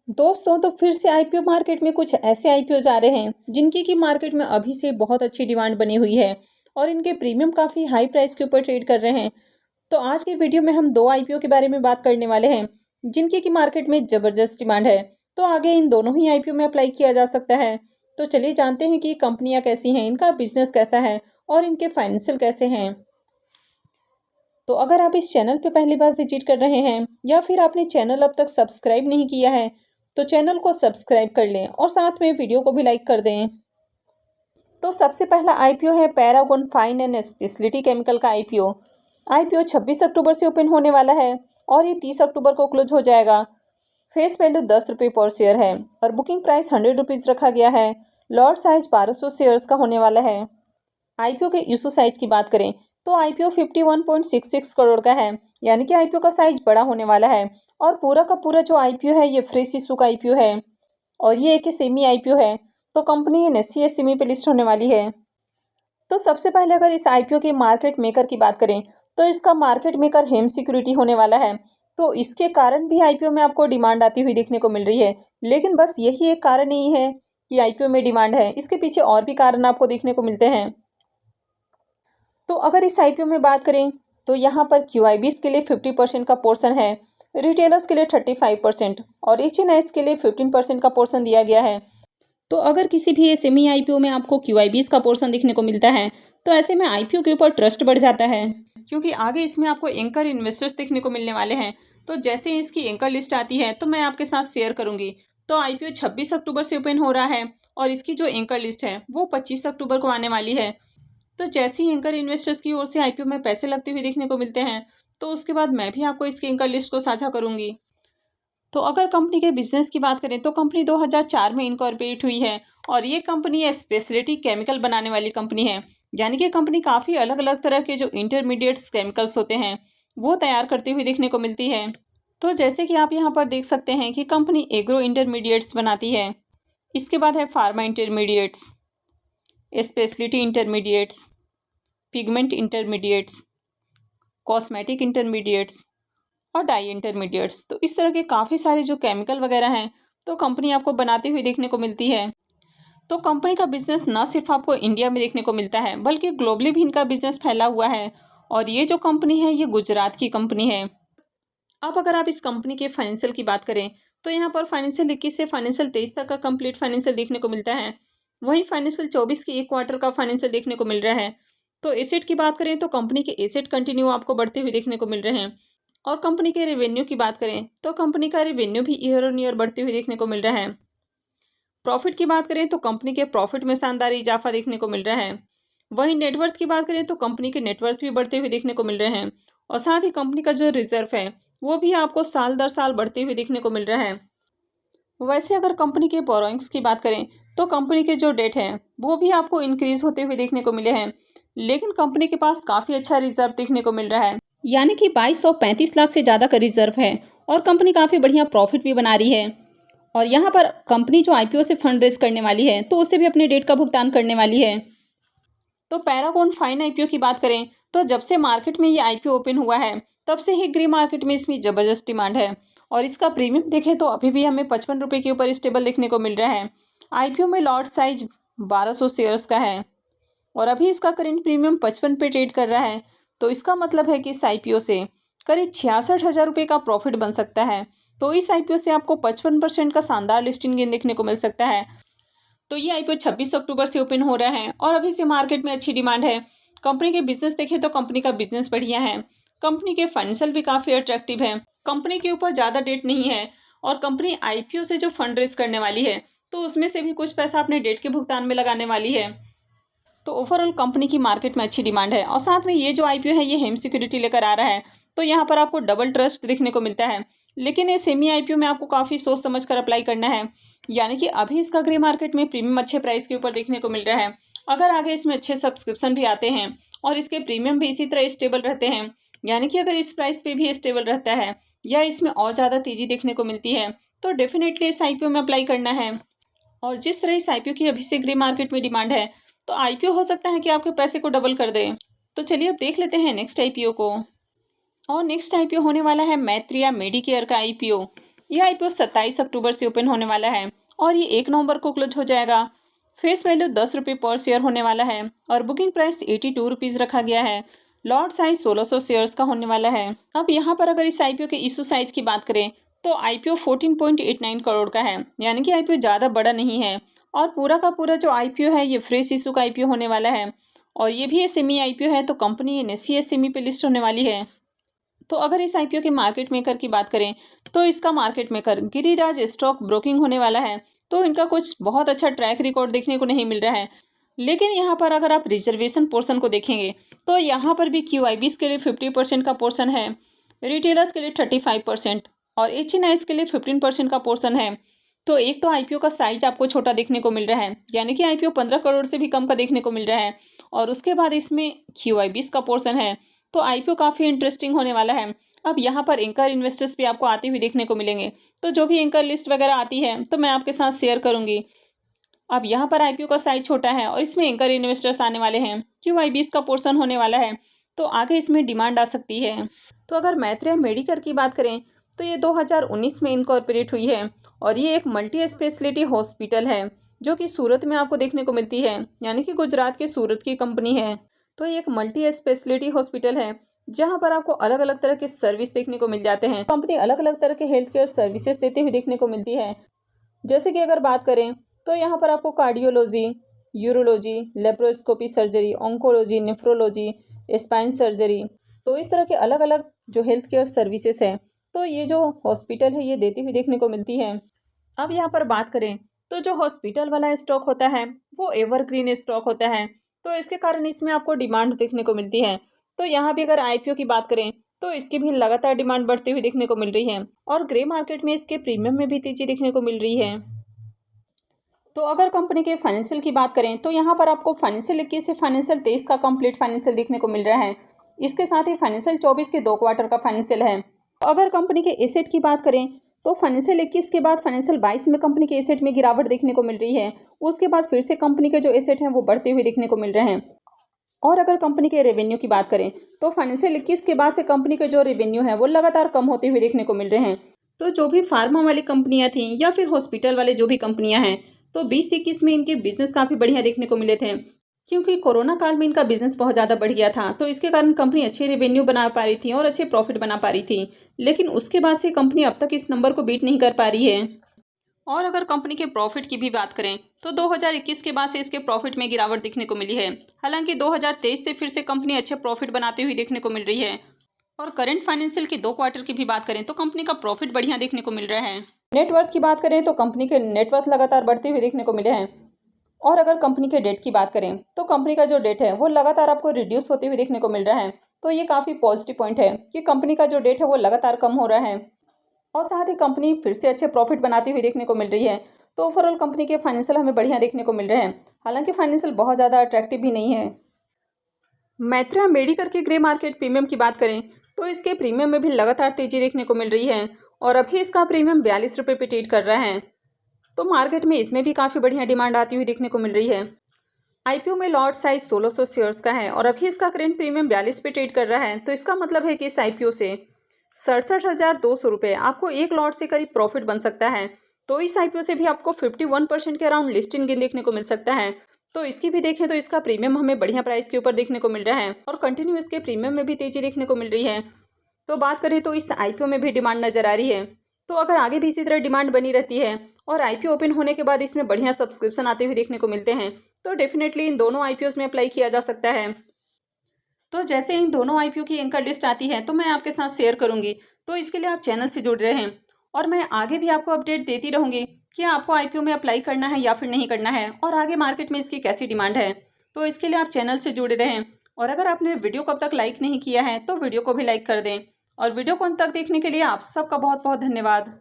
दोस्तों तो फिर से आईपीओ मार्केट में कुछ ऐसे आईपीओ आ रहे हैं जिनकी की मार्केट में अभी से बहुत अच्छी डिमांड बनी हुई है और इनके प्रीमियम काफ़ी हाई प्राइस के ऊपर ट्रेड कर रहे हैं। तो आज की वीडियो में हम दो आईपीओ के बारे में बात करने वाले हैं जिनकी की मार्केट में ज़बरदस्त डिमांड है। तो आगे इन दोनों ही आईपीओ में अप्लाई किया जा सकता है। तो चलिए जानते हैं कि कंपनियां कैसी हैं, इनका बिजनेस कैसा है और इनके फाइनेंशियल कैसे हैं। तो अगर आप इस चैनल पे पहली बार विजिट कर रहे हैं या फिर आपने चैनल अब तक सब्सक्राइब नहीं किया है तो चैनल को सब्सक्राइब कर लें और साथ में वीडियो को भी लाइक कर दें। तो सबसे पहला आईपीओ है Paragon fine and speciality chemical का आईपीओ। आईपीओ 26 अक्टूबर से ओपन होने वाला है और ये 30 अक्टूबर को क्लोज हो जाएगा। फेस वैल्यू 10 रुपये पर शेयर है और बुकिंग प्राइस 100 रुपीज़ रखा गया है। लॉट साइज 1200 शेयर्स का होने वाला है। आईपीओ के इशू साइज की बात करें तो आईपीओ 51.66 करोड़ का है, यानी कि आईपीओ का साइज बड़ा होने वाला है। और पूरा का पूरा जो आईपीओ है ये फ्रेश इशू का आईपीओ है और ये एक सेमी आईपीओ है। तो कंपनी एनएससी पे लिस्ट होने वाली है। तो सबसे पहले अगर इस आईपीओ के मार्केट मेकर की बात करें तो इसका मार्केट मेकर हेम सिक्योरिटी होने वाला है। तो इसके कारण भी आईपीओ में आपको डिमांड आती हुई देखने को मिल रही है। लेकिन बस यही एक कारण नहीं है कि आईपीओ में डिमांड है, इसके पीछे और भी कारण आपको देखने को मिलते हैं। तो अगर इस आईपीओ में बात करें तो यहाँ पर क्यूआईबीज के लिए 50% का पोर्शन है, रिटेलर्स के लिए 35% और एचएनआईज के लिए 15% का पोर्शन दिया गया है। तो अगर किसी भी एसएमई आईपीओ में आपको क्यूआईबीज का पोर्शन दिखने को मिलता है तो ऐसे में आईपीओ के ऊपर ट्रस्ट बढ़ जाता है, क्योंकि आगे इसमें आपको एंकर इन्वेस्टर्स देखने को मिलने वाले हैं। तो जैसे ही इसकी एंकर लिस्ट आती है तो मैं आपके साथ शेयर करूंगी। तो आईपीओ 26 अक्टूबर से ओपन हो रहा है और इसकी जो एंकर लिस्ट है वो 25 अक्टूबर को आने वाली है। तो जैसे ही एंकर इन्वेस्टर्स की ओर से आईपीओ में पैसे लगते हुए देखने को मिलते हैं तो उसके बाद मैं भी आपको इसकी एंकर लिस्ट को साझा करूंगी। तो अगर कंपनी के बिजनेस की बात करें तो कंपनी 2004 में इनकॉर्पोरेट हुई है और ये कंपनी स्पेशलिटी केमिकल बनाने वाली कंपनी है, यानी कि कंपनी काफ़ी अलग अलग तरह के जो इंटरमीडिएट्स केमिकल्स होते हैं वो तैयार करती हुई देखने को मिलती है। तो जैसे कि आप यहाँ पर देख सकते हैं कि कंपनी एग्रो इंटरमीडिएट्स बनाती है, इसके बाद है pharma intermediates, speciality intermediates, pigment intermediates, cosmetic intermediates और डाई इंटरमीडिएट्स। तो इस तरह के काफ़ी सारे जो केमिकल वगैरह हैं तो कंपनी आपको बनाती हुई देखने को मिलती है। तो कंपनी का बिजनेस न सिर्फ आपको इंडिया में देखने को मिलता है बल्कि ग्लोबली भी इनका बिजनेस फैला हुआ है और ये जो कंपनी है ये गुजरात की कंपनी है। अब अगर आप इस कंपनी के फाइनेंशियल की बात करें तो यहाँ पर फाइनेंशियल 21 से फाइनेंशियल 23 तक का कंप्लीट फाइनेंशियल देखने को मिलता है। वहीं फाइनेंशियल 24 की एक क्वार्टर का फाइनेंशियल देखने को मिल रहा है। तो एसेट की बात करें तो कंपनी के एसेट कंटिन्यू आपको बढ़ते हुए देखने को मिल रहे हैं। और कंपनी के रेवेन्यू की बात करें तो कंपनी का रेवेन्यू भी ईयर ऑन ईयर बढ़ते हुए देखने को मिल रहा है। प्रॉफिट की बात करें तो कंपनी के प्रॉफिट में शानदार इजाफा देखने को मिल रहा है। वहीं नेटवर्थ की बात करें तो कंपनी के नेटवर्थ भी बढ़ते हुए देखने को मिल रहे हैं और साथ ही कंपनी का जो रिजर्व है वो भी आपको साल दर साल बढ़ते हुए देखने को मिल रहा है। वैसे अगर कंपनी के बोरोइंग्स की बात करें तो कंपनी के जो डेट है वो भी आपको इंक्रीज होते हुए देखने को मिले हैं, लेकिन कंपनी के पास काफ़ी अच्छा रिजर्व देखने को मिल रहा है, यानी कि 2235 लाख से ज़्यादा का रिजर्व है और कंपनी काफ़ी बढ़िया प्रॉफिट भी बना रही है। और यहाँ पर कंपनी जो आईपीओ से फंड रेज करने वाली है तो उससे भी अपने डेट का भुगतान करने वाली है। तो पैरागॉन फाइन आईपीओ की बात करें तो जब से मार्केट में ये आईपीओ ओपन हुआ है तब से ही ग्रे मार्केट में इसमें ज़बरदस्त डिमांड है और इसका प्रीमियम देखें तो अभी भी हमें 55 रुपये के ऊपर स्टेबल देखने को मिल रहा है। आईपीओ में लॉट साइज 1200 शेयर्स का है और अभी इसका करेंट प्रीमियम 55 पे ट्रेड कर रहा है। तो इसका मतलब है कि इस आईपीओ से करीब 66,000 रुपये का प्रॉफिट बन सकता है। तो इस आईपीओ से आपको 55% का शानदार लिस्टिंग गेन देखने को मिल सकता है। तो ये आईपीओ 26 अक्टूबर से ओपन हो रहा है और अभी से मार्केट में अच्छी डिमांड है। कंपनी के बिजनेस देखें तो कंपनी का बिजनेस बढ़िया है, कंपनी के फाइनेंशियल भी काफ़ी अट्रैक्टिव है, कंपनी के ऊपर ज़्यादा डेट नहीं है और कंपनी आईपीओ से जो फंड रेज करने वाली है तो उसमें से भी कुछ पैसा अपने डेट के भुगतान में लगाने वाली है। तो ओवरऑल कंपनी की मार्केट में अच्छी डिमांड है और साथ में ये जो आईपीओ है ये हेम सिक्योरिटी लेकर आ रहा है तो यहाँ पर आपको डबल ट्रस्ट देखने को मिलता है। लेकिन ये सेमी आईपीओ में आपको काफ़ी सोच समझ कर अप्लाई करना है, यानी कि अभी इसका ग्रे मार्केट में प्रीमियम अच्छे प्राइस के ऊपर देखने को मिल रहा है। अगर आगे इसमें अच्छे सब्सक्रिप्शन भी आते हैं और इसके प्रीमियम भी इसी तरह स्टेबल रहते हैं, यानी कि अगर इस प्राइस पे भी स्टेबल रहता है या इसमें और ज़्यादा तेज़ी देखने को मिलती है तो डेफिनेटली इस आईपीओ में अप्लाई करना है। और जिस तरह इस आईपीओ की अभी से ग्रे मार्केट में डिमांड है तो आईपीओ हो सकता है कि आपके पैसे को डबल कर दे। तो चलिए अब देख लेते हैं नेक्स्ट आईपीओ को। और नेक्स्ट आईपीओ होने वाला है मैत्रिया मेडिकेयर का आईपीओ। यह आईपीओ 27 अक्टूबर से ओपन होने वाला है और ये 1 नवंबर को क्लोज हो जाएगा। फेस वैल्यू 10 रुपये पर शेयर होने वाला है और बुकिंग प्राइस 82 रुपीज़ रखा गया है। लॉट साइज 1600 शेयर्स का होने वाला है। अब यहाँ पर अगर इस आईपीओ के इशू साइज की बात करें तो आईपीओ 14.89 करोड़ का है, यानी कि आईपीओ ज़्यादा बड़ा नहीं है और पूरा का पूरा जो आईपीओ है ये फ्रेश इशू का आईपीओ होने वाला है और ये भी एसएमई आईपीओ है, तो कंपनी एनएसई एसएमई पे लिस्ट होने वाली है। तो अगर इस आईपीओ के मार्केट मेकर की बात करें तो इसका market maker Giriraj stock broking होने वाला है, तो इनका कुछ बहुत अच्छा ट्रैक रिकॉर्ड देखने को नहीं मिल रहा है। लेकिन यहाँ पर अगर आप रिजर्वेशन पोर्शन को देखेंगे तो यहाँ पर भी QIBs के लिए 50% का पोर्शन है, रिटेलर्स के लिए 35% और HNIs के लिए 15% का पोर्शन है। तो एक तो आईपीओ का साइज आपको छोटा देखने को मिल रहा है, यानी कि आईपीओ 15 करोड़ से भी कम का देखने को मिल रहा है और उसके बाद इसमें QIBs का पोर्शन है, तो आईपीओ काफ़ी इंटरेस्टिंग होने वाला है। अब यहाँ पर एंकर इन्वेस्टर्स भी आपको आते हुए देखने को मिलेंगे, तो जो भी एंकर लिस्ट वगैरह आती है तो मैं आपके साथ शेयर करूँगी। अब यहाँ पर आईपीओ का साइज छोटा है और इसमें एंकर इन्वेस्टर्स आने वाले हैं, QIBs का पोर्शन होने वाला है, तो आगे इसमें डिमांड आ सकती है। तो अगर मैत्रेय मेडिकेयर की बात करें तो ये 2019 में इनकॉर्पोरेट हुई है और ये एक मल्टी स्पेशलिटी हॉस्पिटल है जो कि सूरत में आपको देखने को मिलती है, यानी कि गुजरात के सूरत की कंपनी है। तो ये एक मल्टी स्पेशलिटी हॉस्पिटल है जहाँ पर आपको अलग अलग तरह के सर्विस देखने को मिल जाते हैं। कंपनी अलग अलग तरह के हेल्थ केयर सर्विसेज देते हुए देखने को मिलती है, जैसे कि अगर बात करें तो यहाँ पर आपको cardiology, urology, laparoscopy surgery, oncology, nephrology, spine surgery, तो इस तरह के अलग अलग जो हेल्थ केयर सर्विसेज हैं तो ये जो हॉस्पिटल है ये देती हुई देखने को मिलती है। अब यहाँ पर बात करें तो जो हॉस्पिटल वाला स्टॉक होता है वो एवरग्रीन स्टॉक होता है, तो इसके कारण इसमें आपको डिमांड देखने को मिलती है। तो यहाँ भी अगर आईपीओ की बात करें तो इसकी भी लगातार डिमांड बढ़ती हुई देखने को मिल रही है और ग्रे मार्केट में इसके प्रीमियम में भी तेजी देखने को मिल रही है। तो अगर कंपनी के फाइनेंशियल की बात करें तो यहाँ पर आपको फाइनेंशियल 21 से फाइनेंशियल 23 का कंप्लीट फाइनेंशियल देखने को मिल रहा है। इसके साथ ही फाइनेंशियल 24 के 2 क्वार्टर का फाइनेंशियल है। अगर कंपनी के एसेट की बात करें तो फाइनेंशियल 21 के बाद फाइनेंशियल 22 में कंपनी के एसेट में गिरावट देखने को मिल रही है, उसके बाद फिर से कंपनी के जो एसेट हैं वो बढ़ते हुए देखने को मिल रहे हैं। और अगर कंपनी के रेवेन्यू की बात करें तो फाइनेंशियल 21 के बाद से कंपनी के जो रेवेन्यू है वो लगातार कम होते हुए देखने को मिल रहे हैं। तो जो भी फार्मा वाली कंपनियां थी या फिर हॉस्पिटल वाले जो भी कंपनियां हैं तो 20-21 में इनके बिजनेस काफ़ी बढ़िया देखने को मिले थे, क्योंकि कोरोना काल में इनका बिजनेस बहुत ज़्यादा बढ़ गया था, तो इसके कारण कंपनी अच्छे रेवेन्यू बना पा रही थी और अच्छे प्रॉफिट बना पा रही थी। लेकिन उसके बाद से कंपनी अब तक इस नंबर को बीट नहीं कर पा रही है। और अगर कंपनी के प्रॉफिट की भी बात करें तो 2021 के बाद से इसके प्रॉफिट में गिरावट देखने को मिली है। हालांकि 2023 से फिर से कंपनी अच्छे प्रॉफिट बनाते हुए देखने को मिल रही है और करंट फाइनेंशियल के 2 क्वार्टर की भी बात करें तो कंपनी का प्रॉफिट बढ़िया देखने को मिल रहा है। नेटवर्थ की बात करें तो कंपनी के नेटवर्थ लगातार बढ़ते हुए देखने को मिले हैं और अगर कंपनी के डेट की बात करें तो कंपनी का जो डेट है वो लगातार आपको रिड्यूस होते हुए देखने को मिल रहा है, तो ये काफ़ी पॉजिटिव पॉइंट है कि कंपनी का जो डेट है वो लगातार कम हो रहा है और साथ ही कंपनी फिर से अच्छे प्रॉफिट बनाती हुई देखने को मिल रही है। तो ओवरऑल कंपनी के फाइनेंशियल हमें बढ़िया देखने को मिल रहे हैं, हालांकि फाइनेंशियल बहुत ज़्यादा अट्रैक्टिव भी नहीं है। मैत्रेय मेडिकेयर के ग्रे मार्केट प्रीमियम की बात करें तो इसके प्रीमियम में भी लगातार तेजी देखने को मिल रही है और अभी इसका प्रीमियम 42 रुपये पे ट्रेड कर रहा है, तो मार्केट में इसमें भी काफ़ी बढ़िया डिमांड आती हुई देखने को मिल रही है। आईपीओ में लॉट साइज 1600 शेयर्स का है और अभी इसका करेंट प्रीमियम 42 पे ट्रेड कर रहा है, तो इसका मतलब है कि इस आईपीओ से 67,200 रुपये आपको एक लॉट से करीब प्रॉफिट बन सकता है। तो इस आईपीओ से भी आपको 51% के अराउंड लिस्टिंग गेन देखने को मिल सकता है। तो इसकी भी देखें तो इसका प्रीमियम हमें बढ़िया प्राइस के ऊपर देखने को मिल रहा है और कंटिन्यू इसके प्रीमियम में भी तेजी देखने को मिल रही है। तो बात करें तो इस आईपीओ में भी डिमांड नजर आ रही है, तो अगर आगे भी इसी तरह डिमांड बनी रहती है और आईपीओ ओपन होने के बाद इसमें बढ़िया सब्सक्रिप्शन आते हुए देखने को मिलते हैं तो डेफिनेटली इन दोनों आईपीओस में अप्लाई किया जा सकता है। तो जैसे इन दोनों आईपीओ की एंकर लिस्ट आती है तो मैं आपके साथ शेयर करूंगी, तो इसके लिए आप चैनल से जुड़ रहे हैं और मैं आगे भी आपको अपडेट देती रहूंगी कि आपको आईपीओ में अप्लाई करना है या फिर नहीं करना है और आगे मार्केट में इसकी कैसी डिमांड है। तो इसके लिए आप चैनल से जुड़े रहें और अगर आपने वीडियो को अब तक लाइक नहीं किया है तो वीडियो को भी लाइक कर दें और वीडियो को अंत तक देखने के लिए आप सबका बहुत बहुत धन्यवाद।